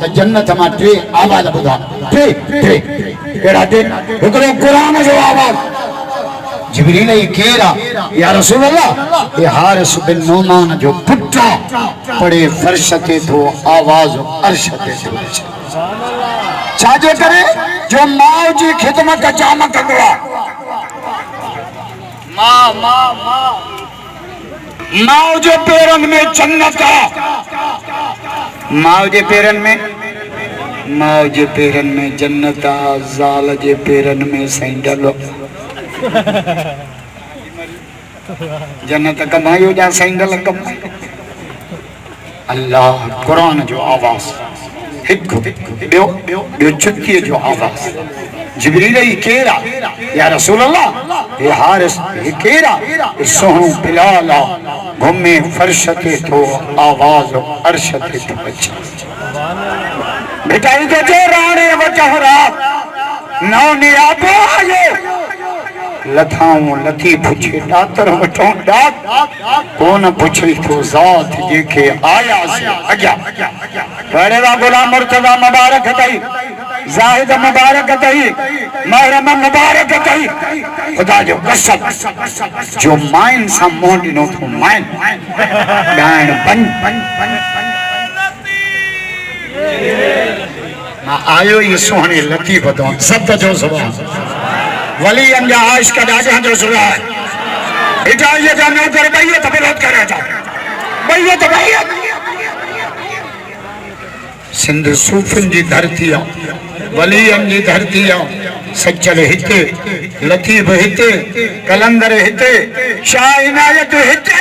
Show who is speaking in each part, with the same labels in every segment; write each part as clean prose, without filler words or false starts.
Speaker 1: त जन्नत मां टे आवाज ॿुधा टे टे कहिड़ा टे हिकिड़ो क़ुरान जो आवाज़ जिब्रील ई केर आहे या रसूल अल्लाह ये हारिस बिन नौमान जो पुट पड़े फर्श ते थो आवाज़ अर्श ते थो छाजे करे जो माउ जी खिदमत जाम कंदो आहे माउ जे पेरनि में जन्नत आहे माउ जे पेरनि में जन्नत आहे ज़ाल जे पेरनि में सैंडल जन्नत कमायो जा सैंडल कमायो अल्लाह कुरान जो आवाज़ हिकु ॿियो छुट्टीअ जो आवाज़ जिब्रील ई केर आहे या रसूल अल्लाह ये हारिस ये केर आहे सोहणो बिलाल आहे घुमे फर्श ते थो आवाज़ अर्श ते थो अचे बेटा इधर जो राणे वचहरा नौ नियाबो आयो लथाऊं लथी पुछे डातर वठूं डाक कोन पुछी तो ज़ात जेके आया से अॻियां बड़े वा गुलाम मुर्तज़ा मुबारक तई ज़ाहिद मुबारक तई महरम मुबारक तई खुदा जो कसम जो माइन सां मोह ॾिनो थो माइन ॻाइण बन मां आयो ई सुहिणे लतीफ़ तो सत जो सुभाणे वली जा आइश का दादा जो सुना है बेटा ये जानो कर भैया तो विरोध कर रहा था भैया तो भैया सिंध सूफिन जी धरती है वलीअन जी धरती है सच्चल हिते लतीफ़ हिते कलंदर हिते शाह इनायत हिते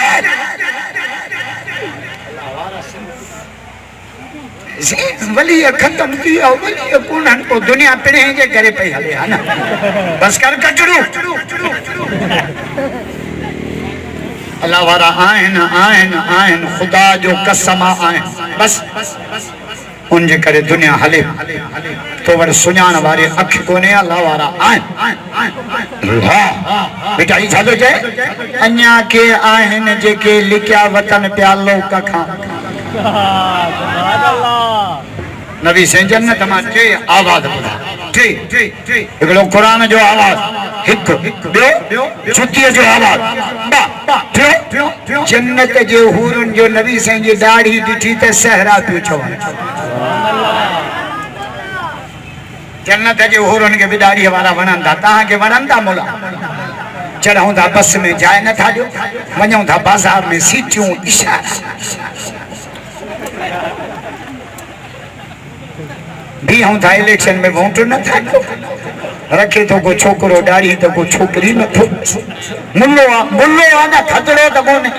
Speaker 1: वली खत्म किया वली कोन को दुनिया पिणे जे करे पई हले है ना बस कर कचड़ू अल्लाह वारा आहिन खुदा जो कसम आहिन बस उन जे करे दुनिया हले तो वर सुञाण वारे अख कोने अल्लाह वारा आहिन बेटा ई छा थो चए अञा के आहिन जेके लिखिया वतन पिया लोक खां नबी से जन्नत मां टे आवाज़ ॿुधा टे हिकिड़ो क़ुरान जो आवाज़ हिकु ॿियो छुट्टीअ जो आवाज़ टियों जन्नत जे हूरुनि जो नबी साईं जी दाढ़ी ॾिठी त सहरा पियो चवनि जन्नत जे हूरुनि खे बि दाढ़ीअ वारा वणनि था तव्हांखे वणनि था मुला चढ़ूं था बस में जाइ नथा ॾियो वञूं था बाज़ार में सीटियूं इशारा बीहूं था इलेक्शन में वोट न था रखे तो को छोकरो दाढ़ी तो को छोकरी न थो मुल्लो आ ना खतरो तो कोने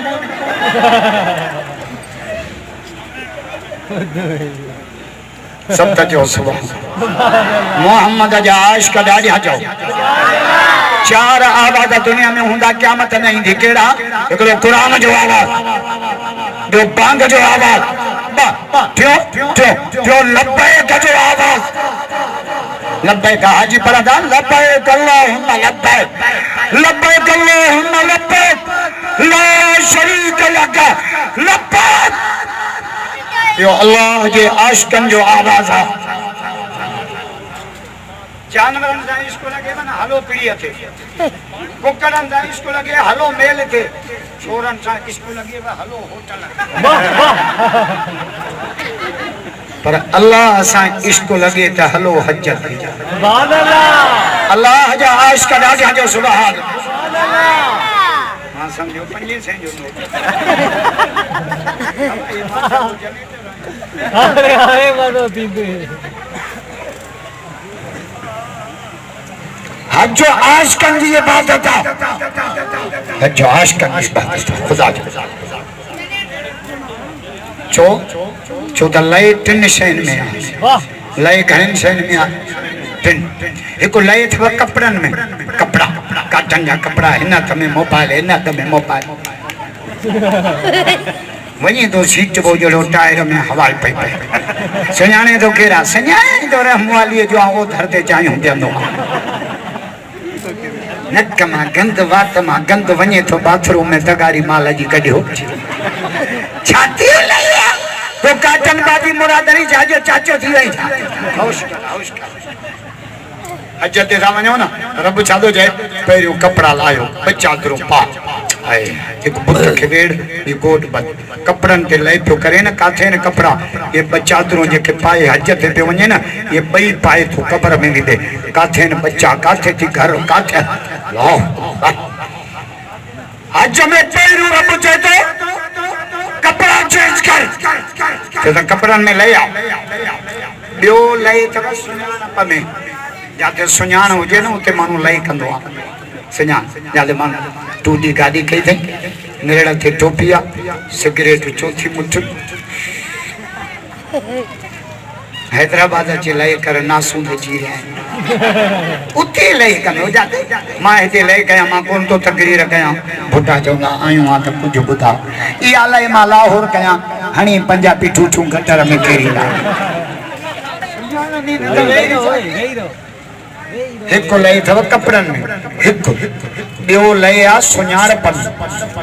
Speaker 1: सब जो सुभान मोहम्मद जा आशिक दाढ़ी हटाओ चार आवाज़ दुनिया में हुंदा क़यामत न ईंदी कहिड़ा हिकिड़ो क़ुरान जो आवाज़ ॿियो बांग जो आवाज़ टियों लब्बैक जो आवाज़ लब्बैक हाजी पढ़ंदा लब्बैक अल्लाहुम्मा लब्बैक अल्लाहुम्मा लब्बैक ला शरीक लक लब्बैक यो अल्लाह जे आशिकन जो आवाज़ आहे जानवरनि सां इसको लगे ना हलो पीड़ीअ थे कुकड़नि सां इसको लगे हलो मेल थे छोरनि सां इसको लगे हलो होटल पर अल्लाह सां इसको लगे त हलो हज सुभान अल्लाह अल्लाह जा आशिक ॾाढा जो सुभान मां समझो 5 सै जो अरे मानो दीदी हज आशिकन जी इबादत है हज आशिकन की इबादत खुदा जो छो त लय 3 शयुनि में आहे लय घणनि शयुनि में आहे 3 हिकु लय अथव कपिड़नि में कपिड़ा काटन जा कपिड़ा हिन हथ में मोबाइल हिन हथ में मोबाइल वञी तो सीट वो जहिड़ो टायर में हवा पई पए सुञाणे थो केरु सुञाणे थो रहमवालीअ जो वो दर ते चाहियूं ॾींदो नक मां गंद वात मां गंद वञे थो बाथरूम में तगारी माल जी कढियो छाती तो काटन बाजी मुरादरी जाजे चाचो थी वही था होश कर अजय ते सा वणो ना रब छादो जाए पहिरियों कपड़ा लायो बच्चा दरो पा आए एक बुत के वेड़ ये गोट बद कपड़न ते लई पियो करे न काथे न कपड़ा ये बच्चा दरो जे के पाए हज ते पे वने ना ये बई पाए तो कब्र में विदे काथे न बच्चा काथे थी घर काथे लो हज में पहिरियों रब चए तो कपड़ा चेंज कर तो कपड़न में ले आ बियो लई त सुञाणप में जाते सुञाण हुजे न उते मानू लई कंदो आ सुञाण जाते मान टूटी गाड़ी कई थे नेड़ा थे टोपिया सिगरेट चौथी मुठ हैदराबाद अचे लई कर नासू दे जी रहे उते लई कंदो जाते मां हिते लई कया मां कोन तो तकरीर कया बुटा चौंदा आयूं आ त कुछ बुधा ई आले मां लाहौर कया हणी पंजाबी ठूठू गटर में केरी ला हिकु लई थव कपड़न में हिकु बियो लई आ सुञाणपन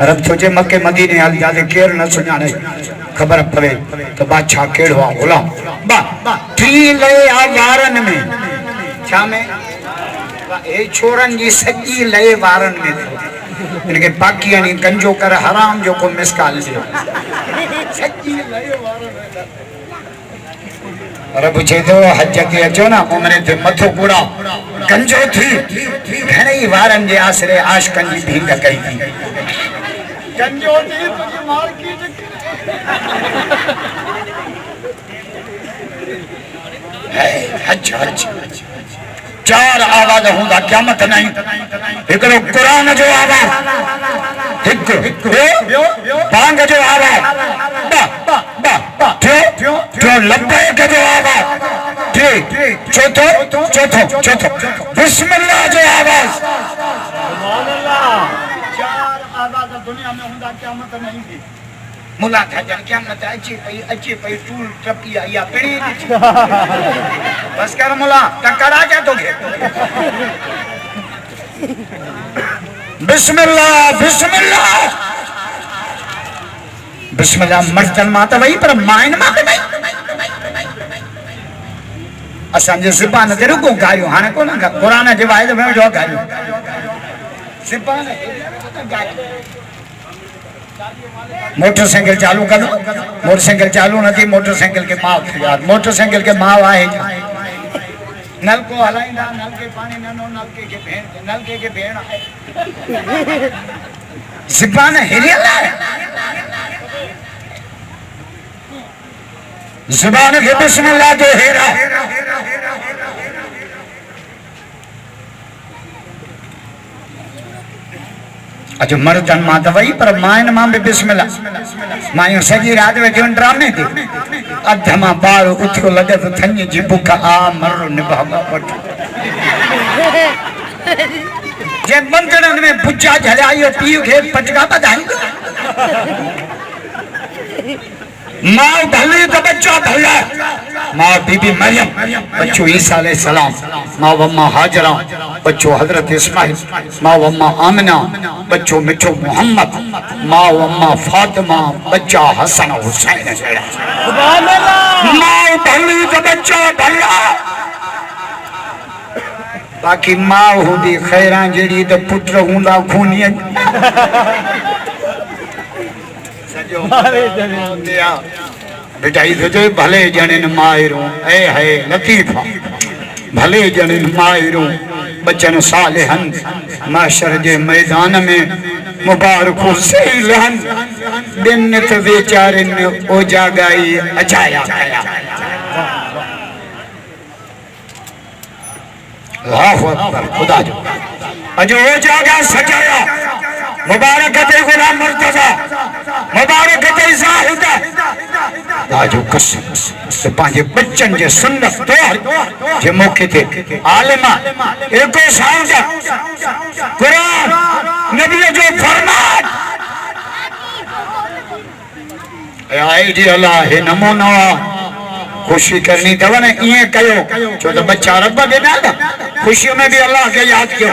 Speaker 1: रब तुझे मके मदीने हल जाते केर न सुञाणे खबर पवे तो बादशाह केड़ो आ गुलाम बा टी लई आ वारन में छा में ए छोरन जी सजी लई वारन में इनके बाकी यानी गंजो कर हराम जो को मिसकाल दियो सजी लई वारन में रब छे तो हज के अचो ना उमरे ते मथो कूड़ा गंजो थी घणई वारन जे आसरे आशकन जी भींग कई थी गंजो थी तुझे मार की हज हज चार आवाज हुंदा क़यामत नहीं एकरो कुरान जो आवाज हिक बांग जो आवाज जो लब्बैक जो आवाज चौथो बिस्मिल्लाह जो आवाज सुभान अल्लाह चार आवाज दुनिया में हुंदा क़यामत नहीं थी मुला था जन क़यामत अचे पई टूल टपिया या पिड़ी बस कर मुला टकरा जा तोखे बिस्मिल्लाह बिस्मिल्लाह बिस्मिल्लाह मर्दन मा त वही पर माइन मा बि वही असांजे ज़बान ते रुगो गारियूं हाणे कोन क़ुरान जे वाइदे में जो गारियूं ज़बान मोटरसाइकिल चालू कर मोटरसाइकिल चालू न थी मोटरसाइकिल के माव यार मोटरसाइकिल के माव आहे नल को हलाइंदा नल के पानी ननो नल के भेण आहे ज़बान हिरियल आहे ज़बान के बिस्मिल्लाह जो हेरा अजो मर्दन मां त वही पर माइन मां भी बिस्मिल्लाह मायूं सजी रात में क्यों ड्रामे थी अध मां बाल उठो लगे तो थन्नी जी बुख आ मरो निभागा पट जे मंदरन में बुच्चा झलायो पीउ के पटका बधाई मां भले तो बच्चा भला मां बीबी मरियम बच्चो ईसा अलैहि सलाम मां वम्मा हाजरा बच्चो हजरत इस्माइल मां वम्मा आमिना बच्चो मिठो मोहम्मद मां वम्मा फातिमा बच्चा हसन हुसैन सुभान अल्लाह मां भले तो बच्चा भला बाकी मां हुंदी खैरा जेड़ी तो पुत्र हुंदा खूनिया बिटाई तुझे भले जनिन मायरू ए है लतीफा भले जनिन मायरू बचन सालिहन माशर जे मैदान में मुबारक सही लहन दिन त बेचारिन ओ जागाई अचाया अल्लाहु अकबर खुदा जो अजो ओ जागा सजाया मुबारक ते गुलाम मुर्तजा मुबारक ते जाहिदा दाजो कसम से पांजे बच्चन जे सुन्नत तो जे मौके थे आलिमा एको साउंड कुरान नबी जो फरमान ए आईडी अल्लाह है नमूना खुशी करनी तब ने ये कयो जो तो बच्चा रब के ना खुशियों में भी अल्लाह के याद कियो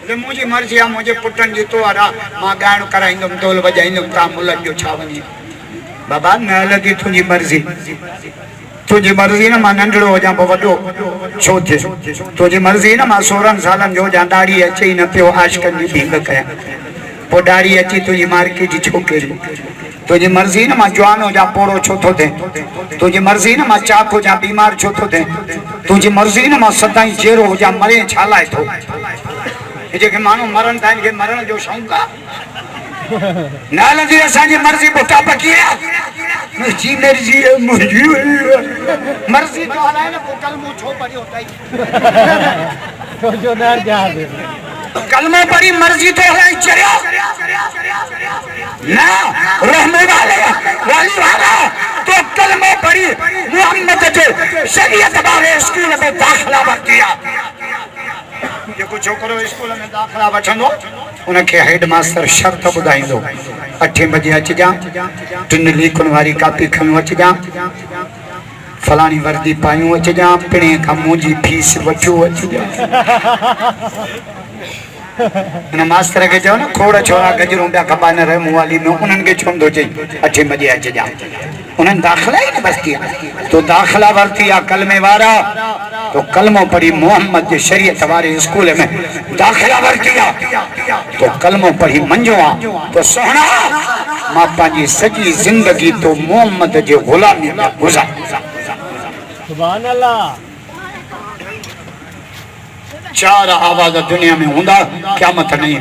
Speaker 1: ले मुझे मर्जी आ मुझे पुटन जी तो आरा मां गायण कराइंदम ढोल बजाइंदम ता मुलन जो छा वनी बाबा न लगी तुझी मर्जी ना मां नंढड़ो हो जा वॾो छो थे तुझी मर्जी ना मां 16 सालन जो जा दाढ़ी अचे न पियो आशिकन जी भीख कया पो दाढ़ी अची तुझी मार्के जी छोकरी तुझी मर्जी ना मां जवान हो जा पोरो छो थो थे तुझी मर्जी ना मां चाक हो जा बीमार छो थो थे तुझी मर्जी ना मां सदाई जेरो हो जा मरे छालाए थो जेके माण्हू मरण था इनके मरण जो शौक़ आहे न लगी असांजी मर्जी बुटा पकी मुंहिंजी मर्जी मुंहिंजी मर्जी जो हलाए न पोइ कलमो छो पढ़ियो अथई कलमो पढ़ी मर्जी तो हलाए चरियो न रहमे वाले वाली वाला तो कलमो पढ़ी मोहम्मद जो शरीयत वाले स्कूल में दाखिला वरिती जेको छोकरो स्कूल में दाखिला वठंदो उनखे हेडमास्टर शर्त ॿुधाईंदो 8 बजे अचिजां 3 लीकुनि वारी कापी खणी अचिजां फलाणी वर्दी पायूं अचिजां पिणे खां मुंहिंजी फीस वठियो अचिजां हिन मास्टर खे चयो न खोड़ छोरा गजरूं ॿिया खपा न रहे मुआली में उन्हनि खे छो थो चई 8 बजे अचिजां उन्हनि दाखिला ही न बस्ती तो दाखिला वरती आहे कलमे वारा तो कलमो पढ़ी मोहम्मद जे शरीयत वारे स्कूल में दाखिला वरती आहे तो कलमो पढ़ी मंझो आहे तो सोहणा मां पंहिंजी सॼी ज़िंदगी तो मोहम्मद जे ग़ुलामी में गुज़ार
Speaker 2: सुभान अल्लाह
Speaker 1: 4 आवाज दुनिया में हूंदा क़यामत नहीं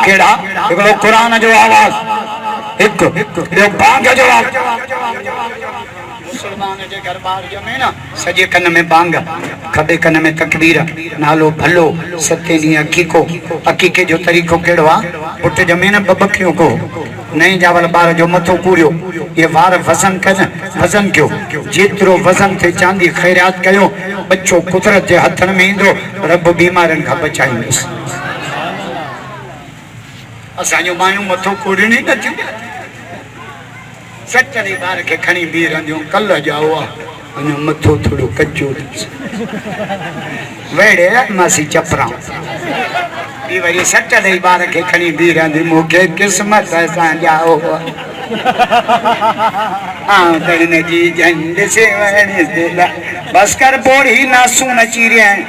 Speaker 1: केड़ा हिकिड़ो क़ुरान जो आवाज हिकु ॿियो बांग जो मुसलमान जे घर ॿार ॼमे न सॼे कन में बांग खॿे कन में तकबीर नालो भलो 7 ॾींहं अकीके जो तरीक़ो कहिड़ो आहे पुट ॼमे न बबकियो को नई जावल ॿार जो मथो पूरियो ये वार वज़न कयो जेतिरो वज़न थे चांदी ख़ैरात कयो बच्चो कुदरत जे हथन में ईंदो रब बीमारनि खां बचाईंदुसि असांजो मायूं मथो कूड़नी न थियूं सचरी ॿार खे खणी बीह रहंदियूं कल्ह जाओ आहे अञा मथो थोरो कचो वेड़े मासी चपरा बि वरी सट ॾेई ॿार खे खणी बीह रहंदी मूंखे क़िस्मत सां जाओ आउं जी झंड से बस कर बोड़ी नासू नची रहे हैं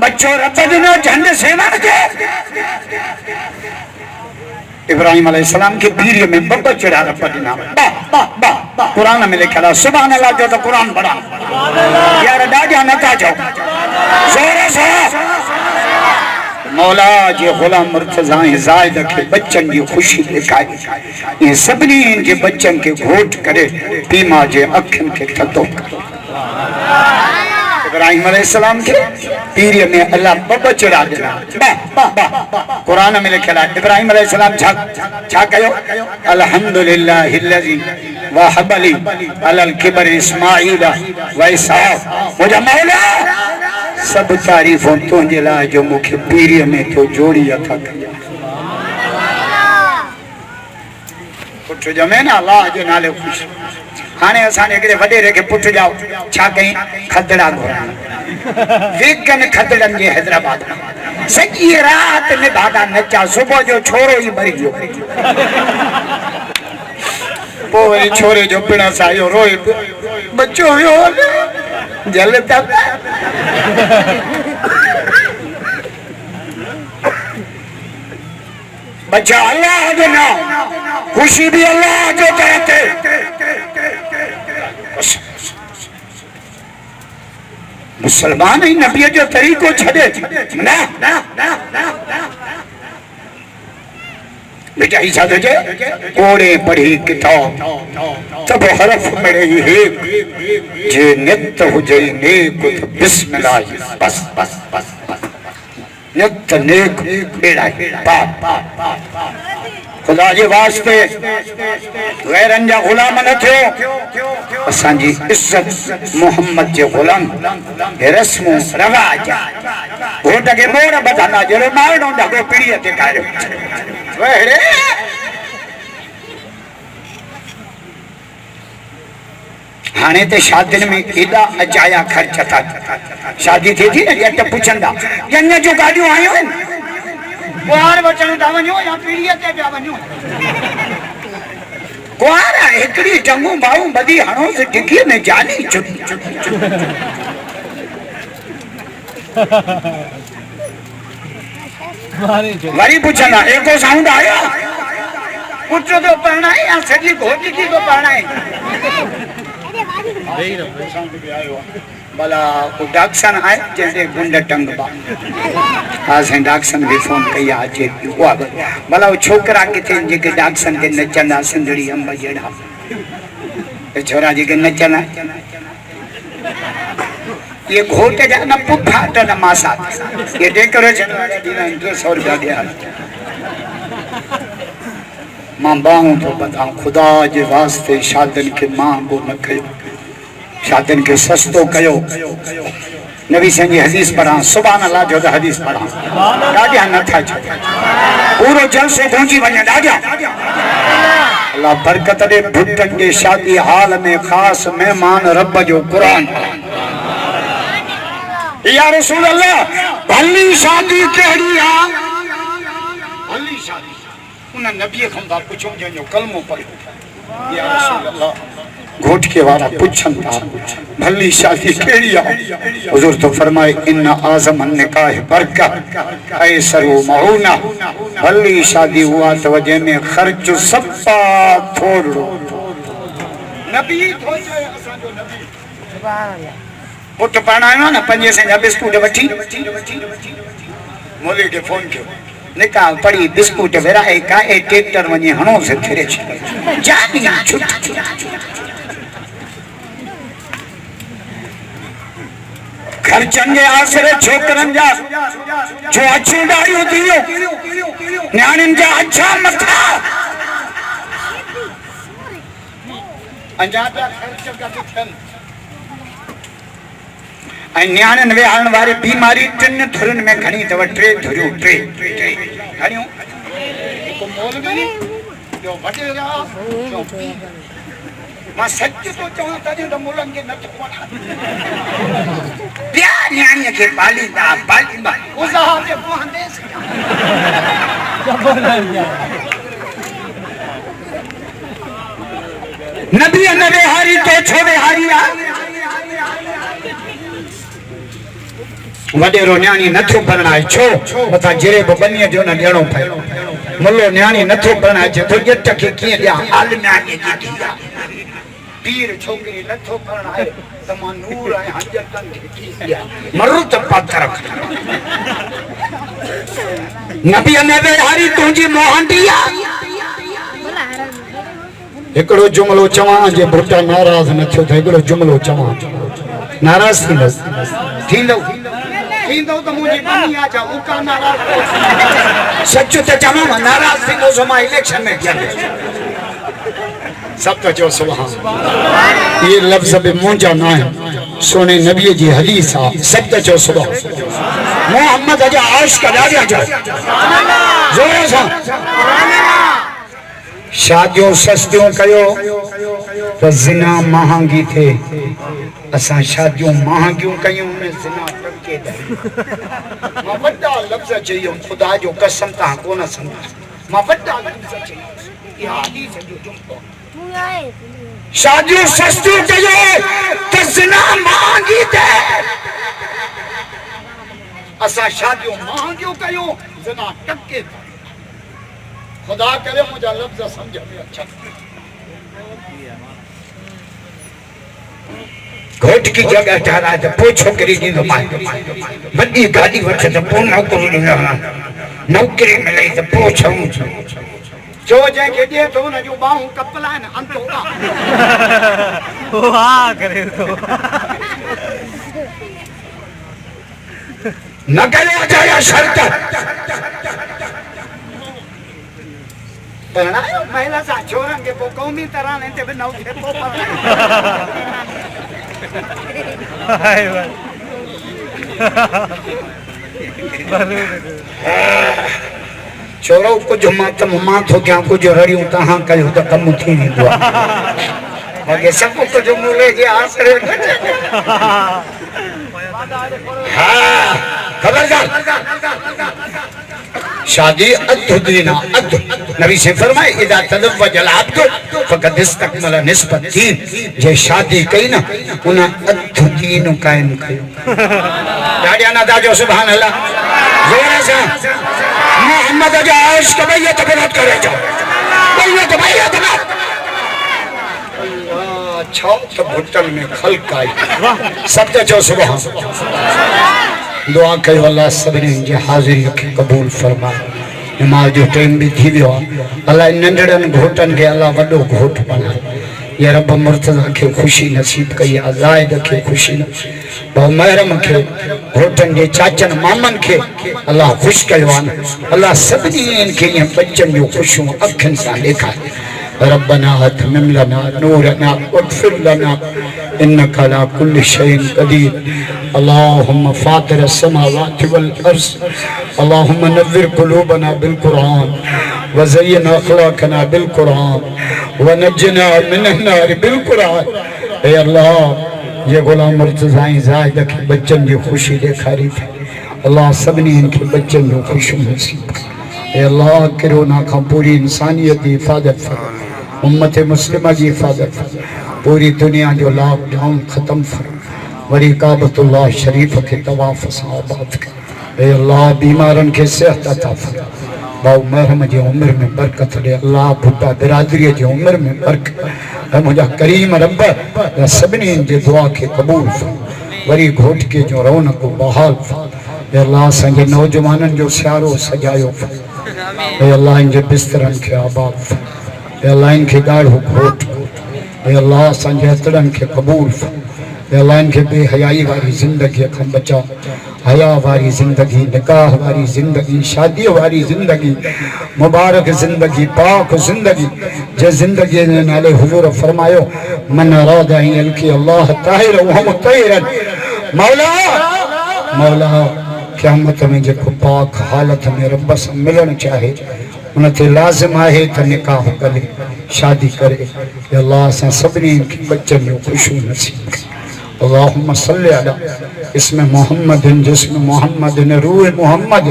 Speaker 1: बच्चों रब दिनो झंड से मर गए इब्राहिम अलैहिस्सलाम के पीरियड में बब्बा चढ़ा रब दिना कुरान में लिखा है सुभान अल्लाह जो तो कुरान पढ़ा यार डाडिया नता जाओ जोरे से मौला जे गुलाम मुर्तजा जायद के बच्चन की खुशी दिखाई ये सबनी के बच्चन के घोट करे पीमा जे अखन के थतो इब्राहिम अलैहिस्सलाम के पीरियड में अल्लाह बब्बा चढ़ा दिना कुरान में लिखा है इब्राहिम अलैहिस्सलाम छा कयो अल्हम्दुलिल्लाहिल्लज़ी वहब ली अलल किबर इस्माईल व इसहाक़ मुझे मौला सब तारीफों तुझे लाइ जो मुखे पीरियड में तो जोड़ी अथा कया पुट जमे ना अल्लाह जे नाले खुश हाने असाने हिकिड़े वडेरे खे पुट जाओ छा कई खदड़ा घोड़ा वेगन खदड़न जे हैदराबाद सॼी रात में भागा नचा सुबह जो छोरो ही मरी गयो पोइ वरी छोरे जो पिण सायो रोए बच्चो हुयो जलता बच्चा अल्लाह जो नाम खुशी भी अल्लाह जो कहते मुसलमान ही नबी जो तरीको छड़े ना बेटा ईसा तो जे कोड़े पढ़ी किताब तब हरफ मिले ही जे नित हुजे नेक बिस्मिल्लाह बस बस बस नित नेक बेड़ा पाप खुदा जे वास्ते गैरन जा गुलाम न थियो असांजी इज्जत मोहम्मद जे गुलाम रस्मो रवाज घोट के मोर बधाना जड़ो मारनो ढगो पीड़ीअ ते कायो वेड़े हाने ते शादियुनि में एॾा अजाया ख़र्च था शादी थिए थी न ॼट पुछंदा जंग जो गाॾियूं आयूं आहिनि कुआर बचण था वञो या पीढ़ीअ ते पिया वञो कुआर हिकिड़ी टंगू भाऊ बदी हणो से डिग्गी में जानी चुट वरी पुछंदा एको साउंड आयो पुट तो पढ़ना है या सजी घोटी की को पढ़ना है भला वो डाक्सन है जैसे गुंड टंग बा आज हैं डाक्सन भी फोन कया अचे हुआ भला वो छोकरा किथे जेके डाक्सन के नचंदा सिंधड़ी अंब जेड़ा ए छोरा जेके नचना ये घोटे जा न पुठा त न मासा ये डेकोरेशन वाला दीना 200 रुपया दिया मां बाहूं तो बताऊं खुदा जे वास्ते शादन के मां को न कयो शादन के सस्तो कयो नबी संजी हदीस पढ़ा सुभान अल्लाह जो हदीस पढ़ा डाडिया न था पूरो जलसे गूंजी वने डाडिया अल्लाह बरकत दे भुट्टन के शादी हाल में खास मेहमान रब जो कुरान या रसूल अल्लाह भली शादी केड़ी आ भली शादी उन नबी खंदा पुछो जो कलमो पढ़ो या रसूल अल्लाह घोट के वाला पुछन था भली शादी केड़ी आ हुजूर तो फरमाए इन आज़म निकाह बरकत ऐसर मऊना भली शादी हुआ तो वजह में खर्च सप्पा थोड़ो नबी थो जाए असा जो नबी सुभान अल्लाह पुट पढ़ायो ना 5 से बिस्कुट वठी मोले के फोन कियो निकाल पड़ी बिस्कुट वेराए का ए ट्रैक्टर वनी हणो से फिरे जानी छुट खर्चन के आसरे छोकरन जा जो अच्छी दाढ़ी दियो न्याणिन जा अच्छा मथा अंजाता खर्च का थियन न्याणन वे हलण वारी बीमारी 3 धुरन में घणी तव 3 धुरियो 3 घणियो को मौलवी जो वडेरा जो मां सच तो चवा तजे तो मुलन के न थोड़ा प्या न्याणी के बालीदा उसा के पोहंदे नबी नबी हारी तो छोवे हारिया वडेरो न्याणी नथो परणाए छो बता जरे बनिए जो न देणो पए मुल्लो न्याणी नथो परणाए छो तो जट के किए दिया हाल न्याणी की दिया पीर छोकरी नथो परणाए तमा नूर आए हजतन की दिया मरुत पाथर नबी नबी हारी तुजी मोहंडिया एकड़ो जुमलो चवा जे भुट्टा नाराज न थियो त एकड़ो जुमलो चवा नाराज थींदो थींदो तो मुझे बनी आ जा उका नाराज सच तो चवा नाराज थींदो सो मा इलेक्शन में गया सब तो जो सुभान ये लफ्ज भी मुंजा ना है सोने नबी जी हदीस आ सब तो जो सुभान मोहम्मद अजा आश का दादिया जो जोर से शादियों सस्तियों कयो तो जिना महंगी थे असा शादियों महंगियों कयूं में जिना टके दे मां वड्डा लफ्ज चयो खुदा जो कसम ता कोन समझ मां वड्डा लफ्ज चयो ये हदीस जो जुमलो शादियों सस्तियों कयो तो जिना महंगी थे असा शादियों महंगियों कयो जिना टके खुदा करे मुझे लफ्ज समझ में अच्छा घोट की जगह ठहरा तो पो छोकरी दी तो मां बड़ी गाड़ी वठ तो पो नौकरी मिले तो पो छऊ जो जे के दे तो न जो बाहू कपला न अंतोड़ा
Speaker 2: वाह करे तो
Speaker 1: न करे जाया शर्त परणायो महिला सा छोरन के पो कौमी तरह ने ते नौ के पो
Speaker 2: हाय
Speaker 1: छोरो कुछ मत मां तो क्या कुछ रड़ियो तहां कयो त कम थी वेंदो आगे सब कुछ मुले जे आसरे हां खबरदार शादी अद्दु दीना अद्दु। नबी से फरमाए इदा तज़व्वजल अब्दु फ़क़द इस्तकमल निस्फ़त दीन। जे शादी कई ना उन अद्दु दीन कायम कयो। ॾाढा ना दाजो सुभान अल्लाह। जोर से मोहम्मद जो आयश के बैयत बिरात करे जो बैयत बैयत ना छो तो घुटन में खल्क आई सब जो सुभान। दुआ कयो अल्लाह सभिनी जी हाज़िरी खे क़बूल फरमा। नमाज जो टाइम भी थी वियो अल्लाह नंढड़न घोटन के अल्लाह वडो घोट बना। या रब मुर्तज़ा के खुशी नसीब कई ज़ाहिद के खुशी नसीब बहु महरम के घोटन के चाचन मामन के अल्लाह खुश कयो अल्लाह सभिनी के बच्चन जो खुशियों अखन से देखा। रब्बना अतमिम लना नूरना वग़फ़िर लना इन्नका अला कुल्लि शैइन क़दीर। अल्लाहुम्मा फ़ातिर अस्समावाति वल अर्ज़ अल्लाहुम्मा नव्विर क़ुलूबना बिल क़ुरआन व ज़य्यिन अख़लाक़ना बिल क़ुरआन व नज्जिना मिनन नार बिल क़ुरआन। ए अल्लाह ये गुलाम मुर्तज़ा ज़ाहिद के बच्चन की खुशी दिखारी थी अल्लाह सभिनी इनके बच्चन जो खुशी नसीब। ए अल्लाह कोरोना का पूरी इंसानियत की हिफाजत फरमा। उम्मत मुस्लिमा की हिफाजत फरमा। पूरी दुनिया जो लॉकडाउन खत्म फरमा। वरी काबतुल्लाह शरीफ के तवाफ़ साबात कर। ए अल्लाह बीमारन के सेहत अता फरमा। बाऊ महरम जी उम्र में बरकत दे अल्लाह बुढ़ा बिरादरी जी उम्र में बरकत मुझा करीम रब सभिनी जी दुआ के कबूल फरमा। वरी घोट के जो रौनक बहाल फरमा। अल्लाह संगे नौजवानन जो सियारो सजायो फरमा। अल्लाह इनके बिस्तरन के आबाद फरमा। अल्लाह इनके गाढ़ो घोट अल्लाह संगे हथड़न के कबूल फरमा। अल्लाह इनके बेहयाई वाली जिंदगी खां बचा। हया वारी जिंदगी निकाह वारी जिंदगी शादी वारी जिंदगी मुबारक जिंदगी पाक जिंदगी जे जिंदगी ने नाले हुजूर फरमायो मन अरादा अन की अल्लाह ताहिर व मुतहिरन मौला मौला क़यामत में जो पाक हालत में रब से मिलन चाहे उन ते लाजिम है तो निकाह करे शादी करे। अल्लाह से सभिनी के बच्चन जो खुशी नसीब। अल्लाहुम्मा सल्लि अला इसमें मोहम्मदिन जिस्म मोहम्मदिन रूह मोहम्मद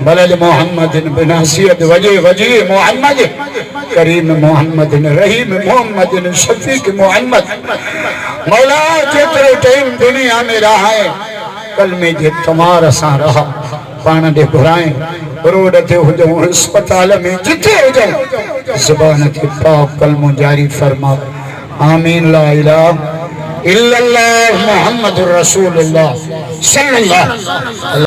Speaker 1: बलद मोहम्मदिन बिनासियत वजह वजह मोहम्मद करीम मोहम्मदिन रहीम मोहम्मदिन शफीक मोहम्मद। मौला जेतरो टाइम दुनिया में रहा है कल में जे तुम्हारा सा रहा पान दे घुराए रोड ते हुजो अस्पताल में जिथे हुजो ज़ुबान ते पाक कलमो जारी फरमा। आमीन। ला इलाहा इल्लल्लाह मुहम्मदुर रसूलुल्लाह सल्लल्लाहु